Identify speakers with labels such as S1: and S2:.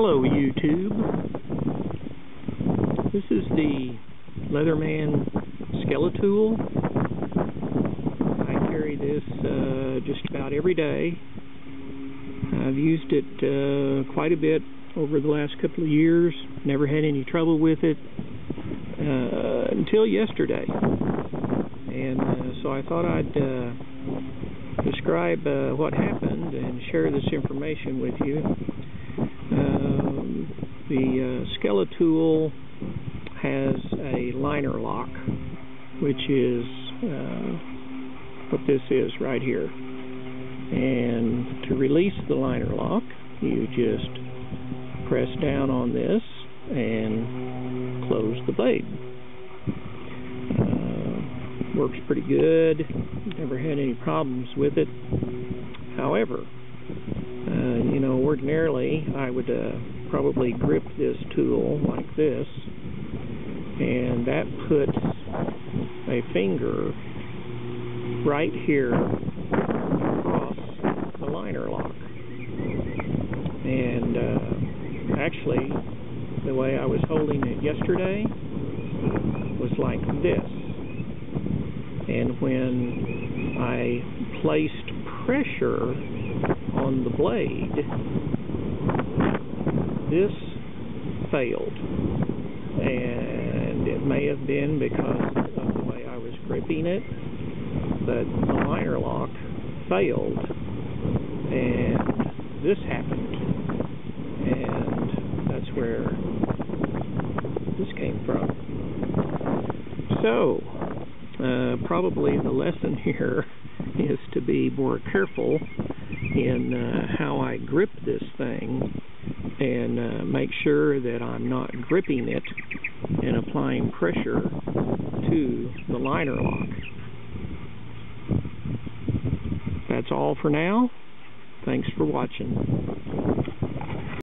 S1: Hello YouTube. This is the Leatherman Skeletool. I carry this just about every day. I've used it quite a bit over the last couple of years. Never had any trouble with it until yesterday. And so I thought I'd describe what happened and share this information with you. The Skeletool has a liner lock, which is what this is right here. And to release the liner lock, you just press down on this and close the blade. Works pretty good. Never had any problems with it. However, ordinarily I would probably grip this tool like this, and that puts a finger right here across the liner lock. And actually, the way I was holding it yesterday was like this. And when I placed pressure on the blade, this failed. And it may have been because of the way I was gripping it, but the liner lock failed, and this happened. And that's where this came from. So, probably the lesson here is to be more careful in how I grip this thing, and make sure that I'm not gripping it and applying pressure to the liner lock. That's all for now. Thanks for watching.